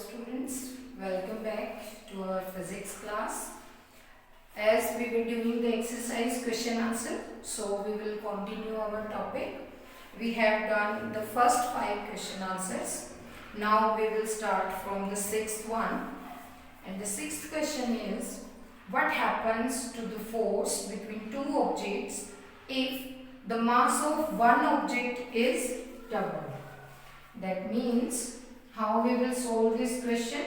students, welcome back to our physics class. As we were doing the exercise question answer, so we will continue our topic. We have done the first 5 question answers. Now we will start from the 6th one. And the 6th question is, what happens to the force between two objects if the mass of one object is doubled? That means, how we will solve this question?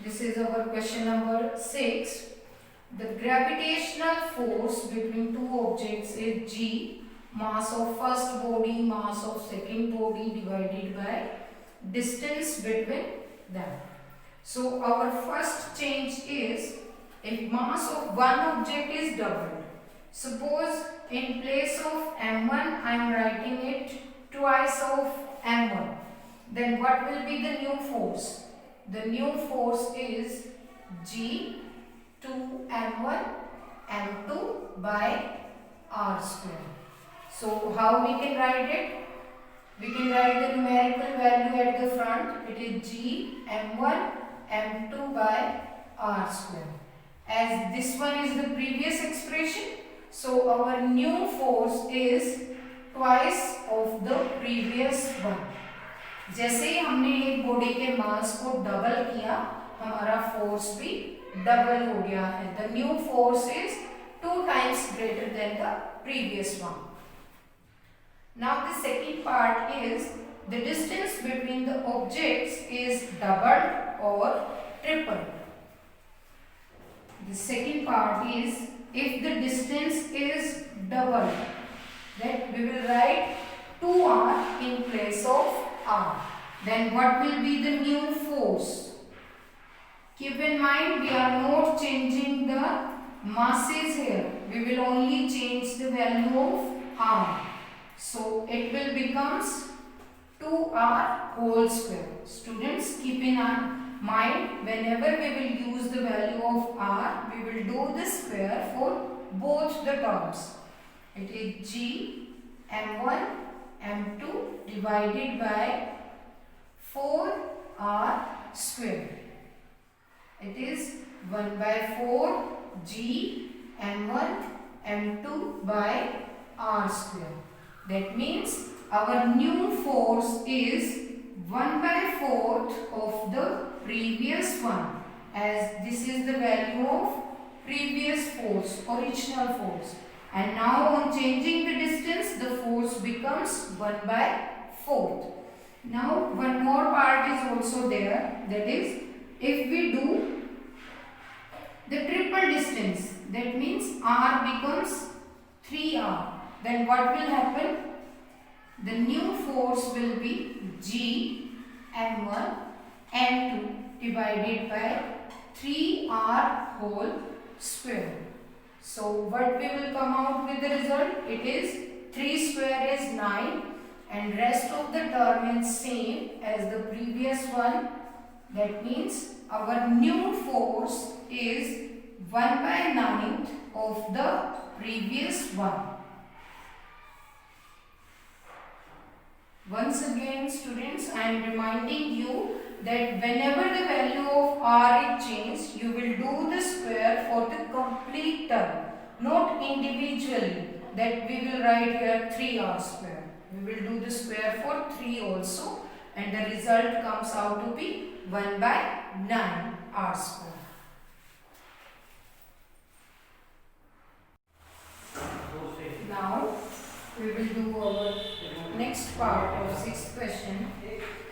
This is our question number 6. The gravitational force between two objects is G, mass of first body, mass of second body divided by distance between them. So our first change is, if mass of one object is doubled, suppose in place of m1 I am writing it twice of m1, then what will be the new force? The new force is G 2m1 m2 by r square. So how we can write it? We can write the numerical value at the front. It is G m1 m2 by r square. As this one is the previous expression, so our new force is twice of the previous one. जैसे ही हमने एक body के मास को double किया, हमारा force भी double हो गया है. The new force is 2 times greater than the previous one. Now the second part is, the distance between the objects is doubled or tripled. The second part is, if the distance is doubled, then we will write 2r in place of r. Then what will be the new force? Keep in mind, we are not changing the masses here. We will only change the value of r. So it will becomes 2r whole square. Students, keep in mind, whenever we will use the value of r, we will do the square for both the terms. It is G m1 m2 divided by 4r square. It is 1 by 4 G m1 m2 by r square. That means our new force is 1 by 4th of the previous one, as this is the value of previous force, original force. And now on changing the distance, the force becomes 1 by 4th. Now one more part is also there, that is, if we do the triple distance, that means r becomes 3r, then what will happen? The new force will be G m1 m2 divided by 3r whole square. So what we will come out with the result? It is 3 square is 9 and rest of the term is same as the previous one. That means our new force is 1 by 9th of the previous one. Once again, students, I am reminding you that whenever the value of r is changed, you will do the square for the complete term, not individually. That we will write here 3r square. We will do the square for 3 also, and the result comes out to be 1 by 9r square. Now we will do our next part of 6th question,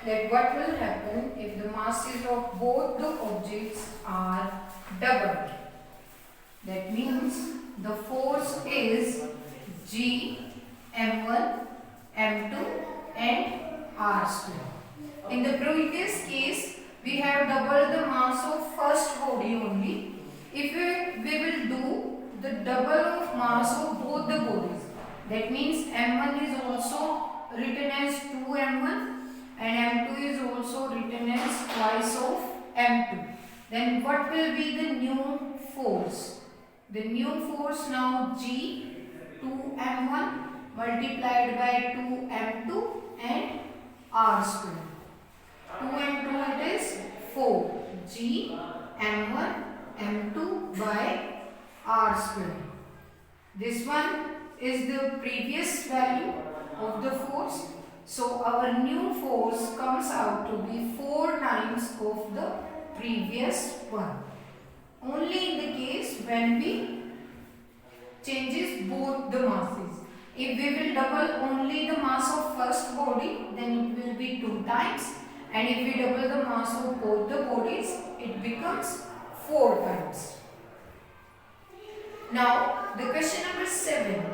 that what will happen if the masses of both the objects are doubled. That means the force is G m1 m2 and r square. In the previous case, we have doubled the mass of first body only. If we will do the double of mass of both the bodies, that means m1 is also written as 2m1 and m2 is also written as twice of m2. Then what will be the new force? The new force now G 2m1 multiplied by 2m2 and r square. 2 and 2 it is 4 G m1 m2 by r square. This one is the previous value of the force. So our new force comes out to be 4 times of the previous one. Only in the case when we changes both the masses. If we will double only the mass of first body, then it will be 2 times, and if we double the mass of both the bodies, it becomes 4 times. Now the question number 7.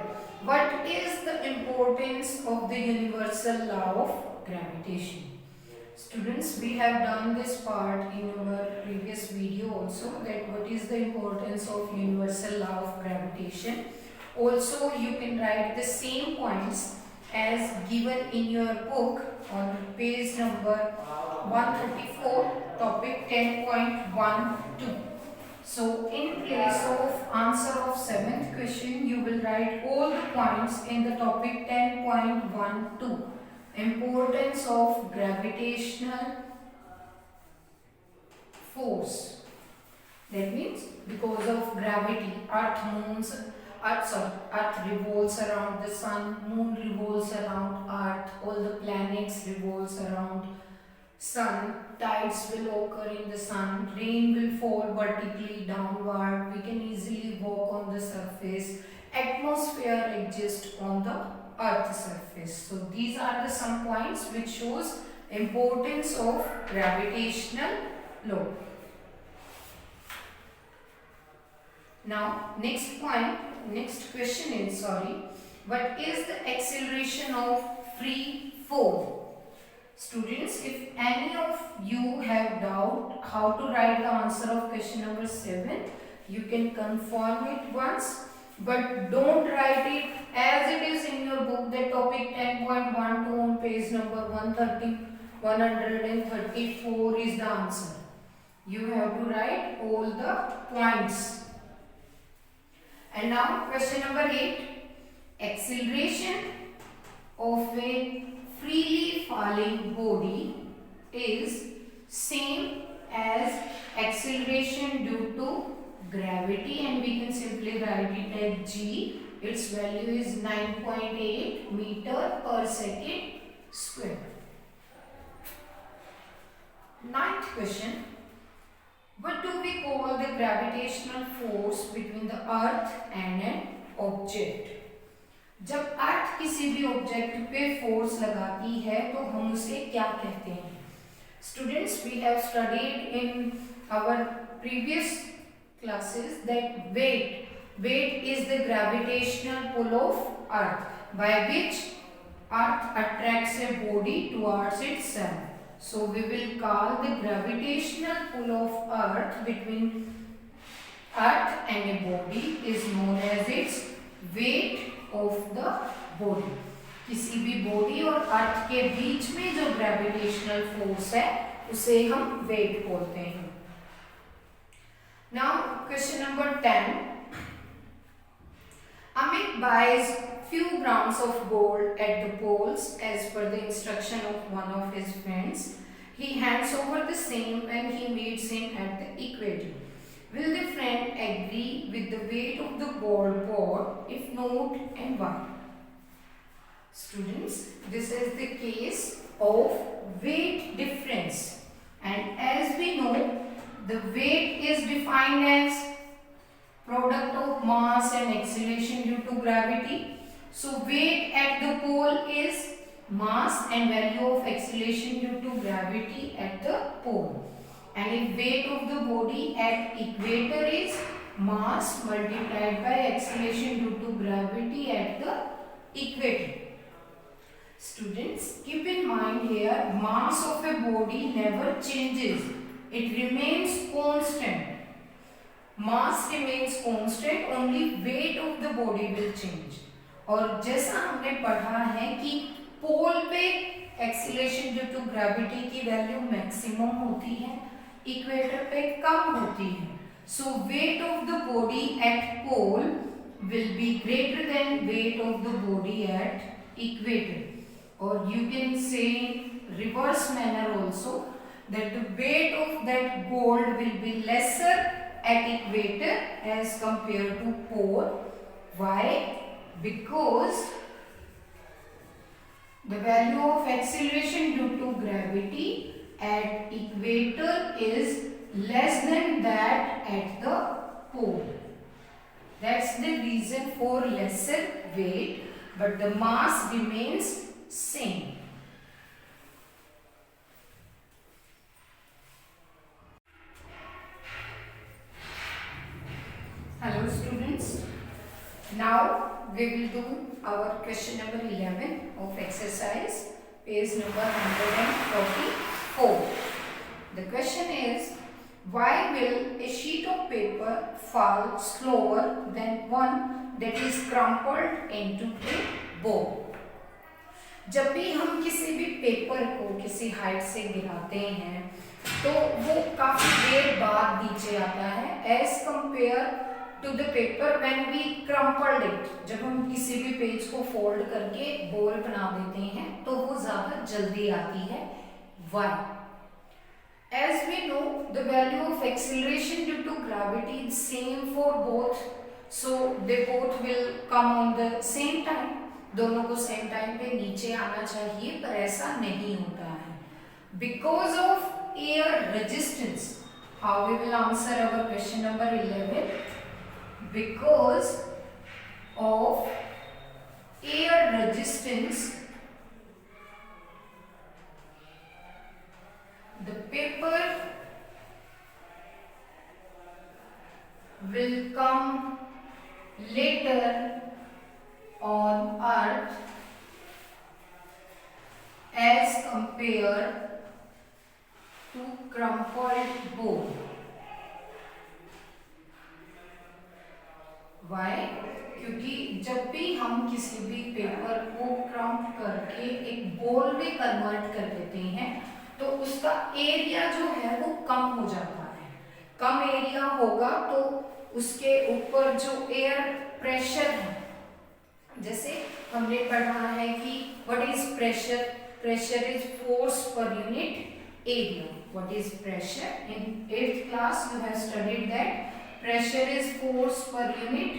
What is the importance of the universal law of gravitation? Students, we have done this part in our previous video also, that what is the importance of universal law of gravitation. Also you can write the same points as given in your book on page number 134, topic 10.12. So in place of answer of 7th question, you will write all the points in the topic 10.12. Importance of gravitational force. That means because of gravity, Earth revolves around the sun, moon revolves around Earth, all the planets revolves around sun, tides will occur in the sun, rain will fall vertically downward, we can easily walk on the surface, atmosphere exists on the Earth's surface. So these are the some points which shows importance of gravitational law. Now next question is, what is the acceleration of free fall? Students, if any of you have doubt how to write the answer of question number 7, you can confirm it once, but don't write it as it is in your book, that topic 10.12 on page number 134 is the answer. You have to write all the points. And now question number 8. Acceleration of a freely falling body is same as acceleration due to gravity, and we can simply write it as G. Its value is 9.8 meter per second square. 9th question. What do we call the gravitational force between the earth and an object? जब अर्थ किसी भी object पे force लगाती है तो हम उसे क्या कहते हैं? Students, we have studied in our previous classes that weight is the gravitational pull of earth by which earth attracts a body towards itself. So we will call the gravitational pull of earth between earth and a body is known as its weight of the body. किसी भी body और अर्थ के बीच में जो gravitational force है उसे हम wait बोलते हैं. Now question number 10. Amit buys few grams of gold at the poles as per the instruction of one of his friends. He hands over the same when he meets him at the equator. Will the friend agree with the weight of the gold bought? If not, and why? Students, this is the case of weight difference, and as we know, the weight is defined as product of mass and acceleration due to gravity. So weight at the pole is mass and value of acceleration due to gravity at the pole. And if weight of the body at equator is mass multiplied by acceleration due to gravity at the equator. Students, keep in mind here, mass of a body never changes. It remains constant. Mass remains constant, only weight of the body will change. और जैसा हमने पढ़ा है कि pole पे acceleration due to gravity की value maximum होती है, इक्वेटर पे कम होती है. So weight of the body at pole will be greater than weight of the body at equator. और you can say reverse manner also that the weight of that gold will be lesser at equator as compared to pole. Why? Because the value of acceleration due to gravity at equator is less than that at the pole. That's the reason for lesser weight, but the mass remains same. Hello students. Now we will do our question number 11 of exercise, page number 144. The question is, why will a sheet of paper fall slower than one that is crumpled into a ball? जब भी हम किसी भी paper को किसी height से गिराते हैं तो वो काफी देर बाद नीचे आता है as compare to the paper when we crumpled it. जब हम किसी भी पेज को फोल्ड करके बॉल बना देते हैं तो वो ज्यादा जल्दी आती है. Why? As we know, the value of acceleration due to gravity is same for both, so they both will come on the same time. दोनों को सेम टाइम पे नीचे आना चाहिए, पर ऐसा नहीं होता है. Because of air resistance, how we will answer our question number 11? Because of air resistance, the paper will come later on earth as compared to crumpled ball. Why? क्योंकि जब भी हम किसी भी पेपर को क्रम्प करके एक बॉल में कन्वर्ट कर देते हैं तो उसका एरिया जो है वो कम हो जाता है. कम एरिया होगा तो उसके ऊपर जो एयर प्रेशर है, जैसे हमने पढ़ा है कि what is pressure? Pressure is force per unit area. What is pressure? In 8th class you have studied that pressure is force per unit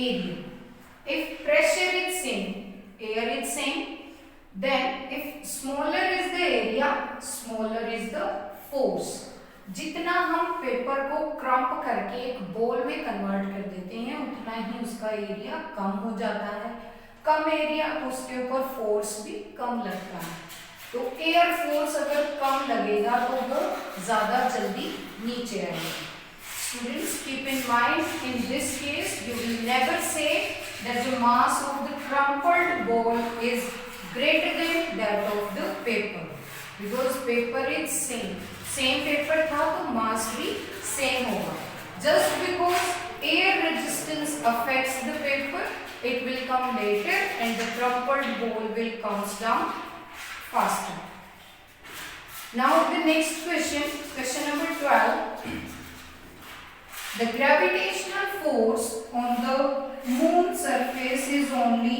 area. If pressure is same, air is same, then if smaller is the area, smaller is the force. जितना हम paper को krump करके एक ball में convert कर देते हैं उतना ही उसका एरिया कम हो जाता है. कम एरिया तो उसके ऊपर फोर्स भी कम लगता है. तो एयर फोर्स अगर कम लगेगा तो वो ज्यादा जल्दी नीचे आएगा. Students, keep in mind, in this case you will never say that the mass of the crumpled ball is greater than that of the paper, because paper is same paper था तो mass भी same होगा. Just because air resistance affects the paper, it will come later and the crumpled ball will comes down faster. Now the next question, question number 12. The gravitational force on the moon surface is only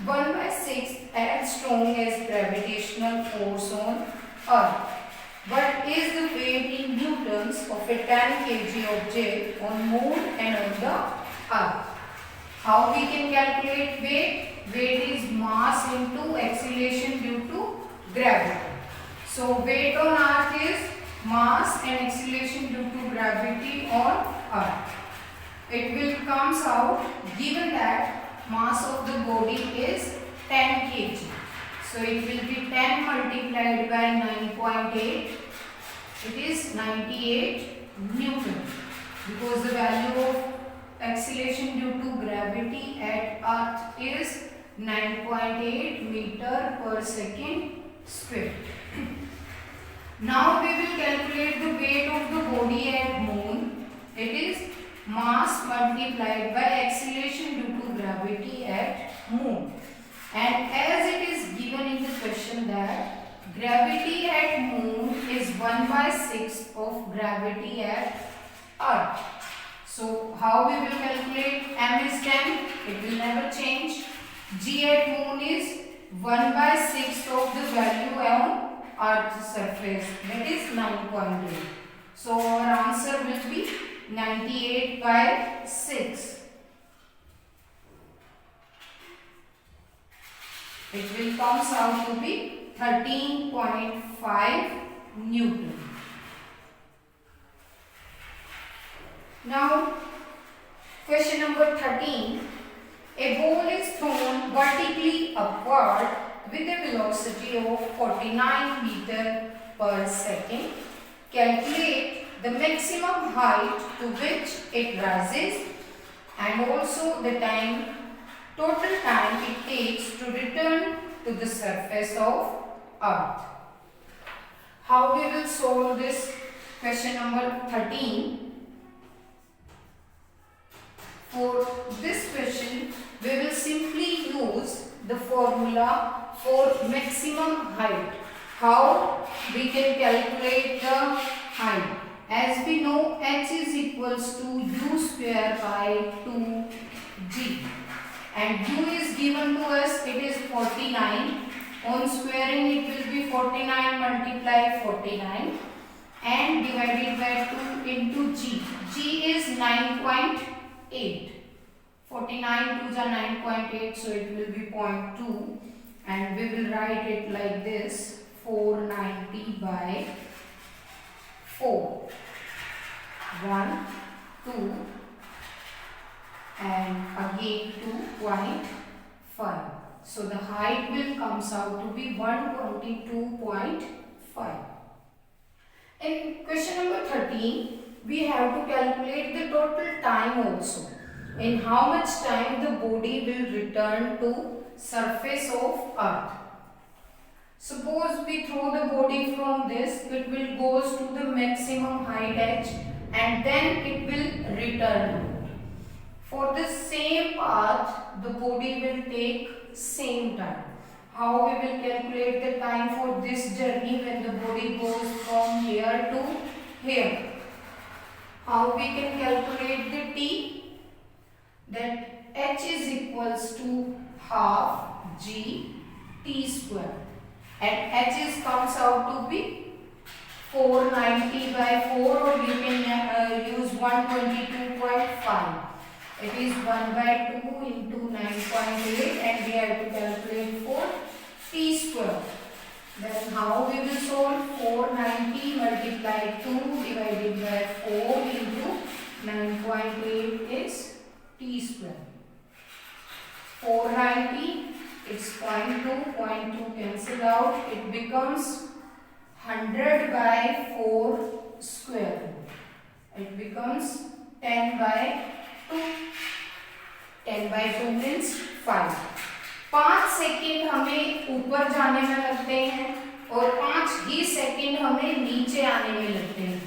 1/6 as strong as gravitational force on Earth. What is the weight in newtons of a 10 kg object on moon and on the Earth? How we can calculate weight? Weight is mass into acceleration due to gravity. So weight on Earth is mass and acceleration due to gravity on Earth. It will comes out given that mass of the body is 10 kg. So it will be 10 multiplied by 9.8. It is 98 Newton, because the value of acceleration due to gravity at Earth is 9.8 meter per second square. Now we will calculate the weight of the body at moon. It is mass multiplied by acceleration due to gravity at moon. And as it is given in the question that gravity at moon is 1/6 of gravity at Earth. So how we will calculate? M is 10, it will never change. G at moon is 1/6 of the value on Earth's surface, that is 9.8. So our answer will be 98 by 6. It will comes out to be 13.5 Newton. Now question number 13. A ball is thrown vertically upward with a velocity of 49 meters per second. Calculate the maximum height to which it rises and also the total time it takes to return to the surface of Earth. How we will solve this question number 13? For this question, we will simply use the formula for maximum height. How we can calculate the height? As we know, h is equals to u square by 2g. And u is given to us, it is 49. On squaring, it will be 49 multiply 49 and divided by 2 into g. G is 9.8. 49 2s are 9.8, so it will be 0.2, and we will write it like this: 490 by 4. 1, 2, and again 2.5. So the height will comes out to be 122.5. In question number 13, we have to calculate the total time also. In how much time the body will return to surface of Earth. Suppose we throw the body from this, it will goes to the maximum height h and then it will return. For the same path, the body will take same time. How we will calculate the time for this journey when the body goes from here to here? How we can calculate the t? That h is equals to half g t square, and h is comes out to be 490 by 4, or you can use 122.5. It is 1 by 2 into 9.8, and we have to calculate for t square. Then how we will solve? 490 multiplied 2 divided by 4 into 9.8 is t square. 490, it's 0.2 cancel out, it becomes 100 by 4 square root. It becomes 10 by 2. 10 by 2 means 5. 5 second हमें ऊपर जाने में लगते हैं और 5 ही second हमें नीचे आने में लगते हैं.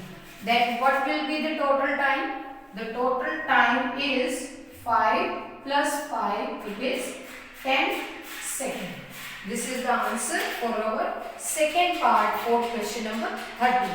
Then what will be the total time? The total time is 5 plus 5, it is 10 seconds. This is the answer for our second part for question number 13.